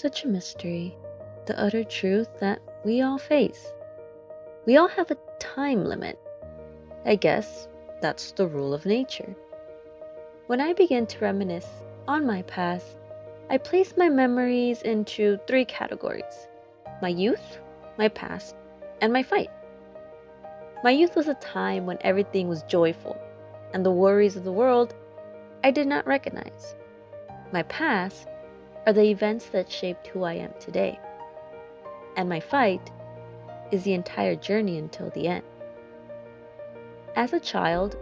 Such a mystery, the utter truth that we all face. We all have a time limit. I guess that's the rule of nature. When I began to reminisce on my past, I placed my memories into three categories: my youth, my past, and my fight. My youth was a time when everything was joyful, and the worries of the world I did not recognize. My past are the events that shaped who I am today. And my fight is the entire journey until the end. As a child,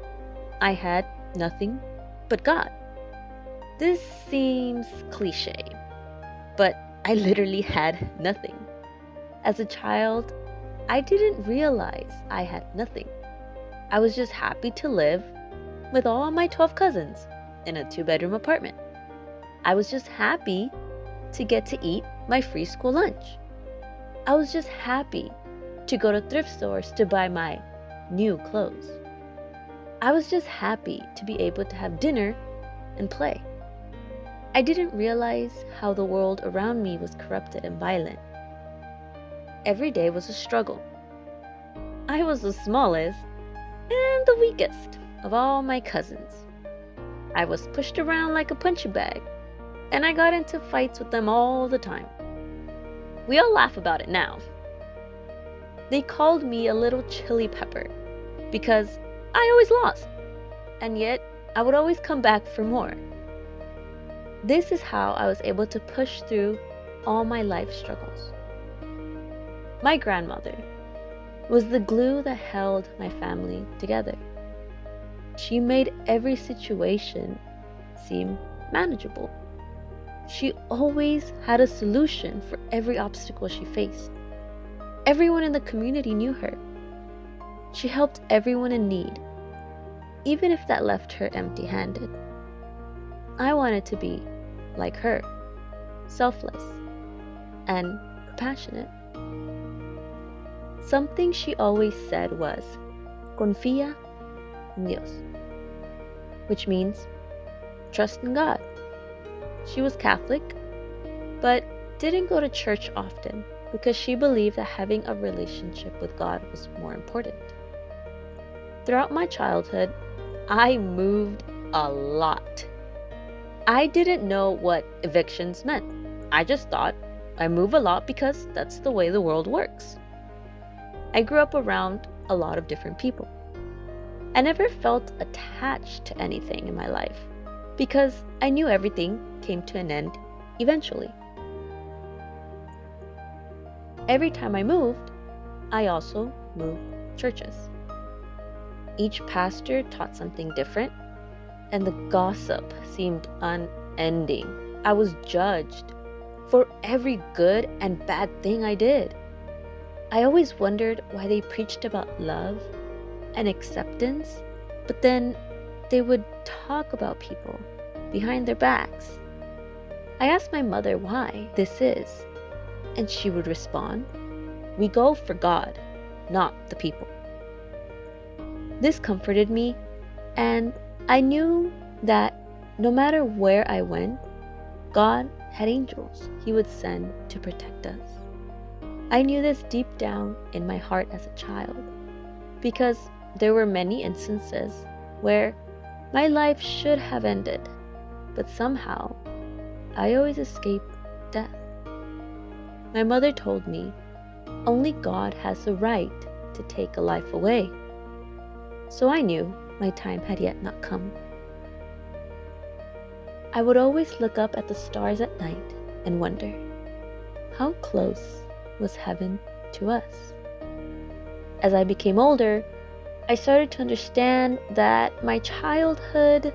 I had nothing but God. This seems cliche, but I literally had nothing. As a child, I didn't realize I had nothing. I was just happy to live with all my 12 cousins in a 2-bedroom apartment. I was just happy to get to eat my free school lunch. I was just happy to go to thrift stores to buy my new clothes. I was just happy to be able to have dinner and play. I didn't realize how the world around me was corrupted and violent. Every day was a struggle. I was the smallest and the weakest of all my cousins. I was pushed around like a punching bag, and I got into fights with them all the time. We all laugh about it now. They called me a little chili pepper because I always lost, and yet I would always come back for more. This is how I was able to push through all my life struggles. My grandmother was the glue that held my family together. She made every situation seem manageable. She always had a solution for every obstacle she faced. Everyone in the community knew her. She helped everyone in need, even if that left her empty-handed. I wanted to be like her, selfless and compassionate. Something she always said was, "Confía en Dios," which means trust in God. She was Catholic, but didn't go to church often because she believed that having a relationship with God was more important. Throughout my childhood, I moved a lot. I didn't know what evictions meant. I just thought I move a lot because that's the way the world works. I grew up around a lot of different people. I never felt attached to anything in my life because I knew everything came to an end eventually. Every time I moved, I also moved churches. Each pastor taught something different, and the gossip seemed unending. I was judged for every good and bad thing I did. I always wondered why they preached about love and acceptance, but then they would talk about people behind their backs. I asked my mother why this is, and she would respond, "We go for God, not the people." This comforted me, and I knew that no matter where I went, God had angels He would send to protect us. I knew this deep down in my heart as a child, because there were many instances where my life should have ended, but somehow I always escaped death. My mother told me only God has the right to take a life away, so I knew my time had yet not come. I would always look up at the stars at night and wonder, how close was heaven to us? As I became older, I started to understand that my childhood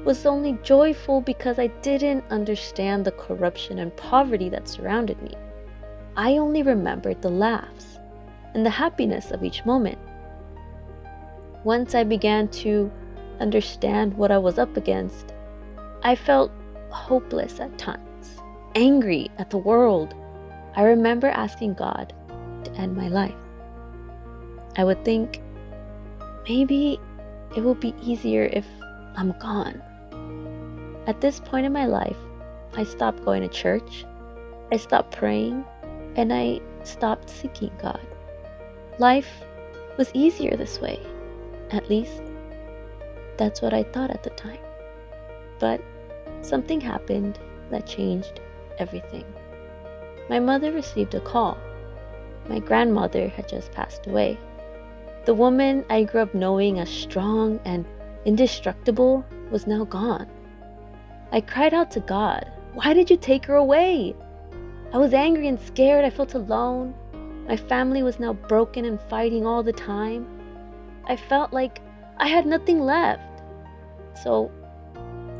was only joyful because I didn't understand the corruption and poverty that surrounded me. I only remembered the laughs and the happiness of each moment. Once I began to understand what I was up against, I felt hopeless at times, angry at the world. I remember asking God to end my life. I would think, maybe it will be easier if I'm gone. At this point in my life, I stopped going to church I stopped praying and I stopped seeking God. Life was easier this way. At least, that's what I thought at the time. But something happened that changed everything. My mother received a call. My grandmother had just passed away. The woman I grew up knowing as strong and indestructible was now gone. I cried out to God, "Why did you take her away?" I was angry and scared. I felt alone. My family was now broken and fighting all the time. I felt like I had nothing left. So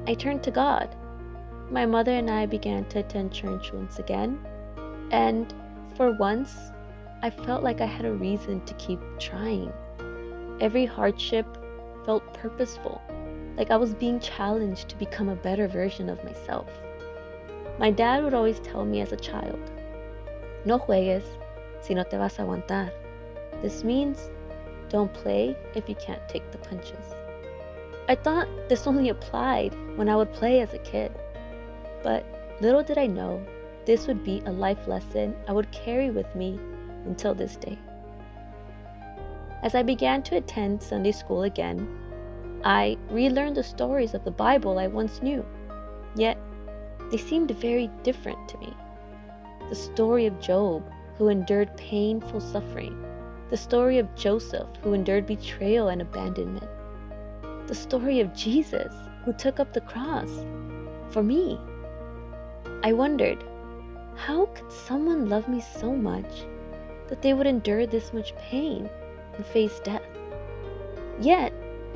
I turned to God. My mother and I began to attend church once again. And for once, I felt like I had a reason to keep trying. Every hardship felt purposeful, like I was being challenged to become a better version of myself. My dad would always tell me as a child, "No juegues si no te vas a aguantar." This means don't play if you can't take the punches. I thought this only applied when I would play as a kid. But little did I know this would be a life lesson I would carry with me until this day. As I began to attend Sunday school again, I relearned the stories of the Bible I once knew, yet they seemed very different to me. The story of Job, who endured painful suffering. The story of Joseph, who endured betrayal and abandonment. The story of Jesus, who took up the cross for me. I wondered, how could someone love me so much that they would endure this much pain and face death? Yet,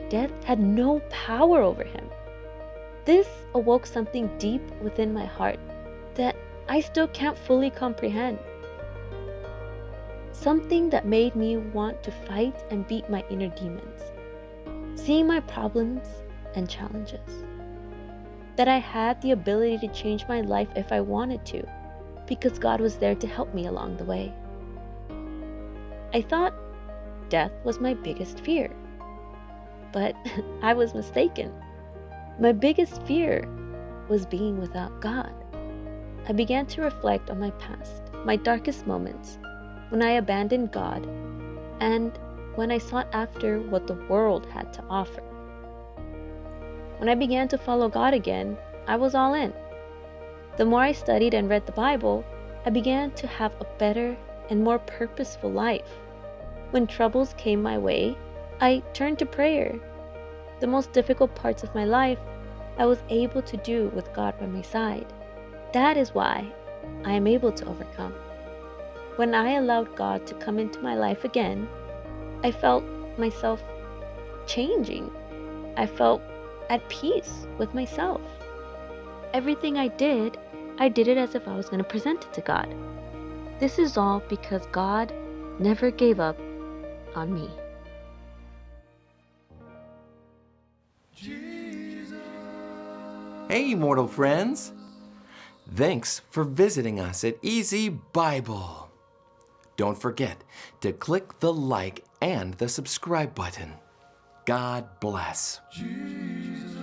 death had no power over him. This awoke something deep within my heart that I still can't fully comprehend. Something that made me want to fight and beat my inner demons, seeing my problems and challenges. That I had the ability to change my life if I wanted to, because God was there to help me along the way. I thought death was my biggest fear, but I was mistaken. My biggest fear was being without God. I began to reflect on my past, my darkest moments, when I abandoned God, and when I sought after what the world had to offer. When I began to follow God again, I was all in. The more I studied and read the Bible, I began to have a better and more purposeful life. When troubles came my way, I turned to prayer. The most difficult parts of my life, I was able to do with God by my side. That is why I am able to overcome. When I allowed God to come into my life again, I felt myself changing. I felt at peace with myself. Everything I did it as if I was going to present it to God. This is all because God never gave up on me. Hey, mortal friends! Thanks for visiting us at EZBible. Don't forget to click the like and the subscribe button. God bless. Jesus.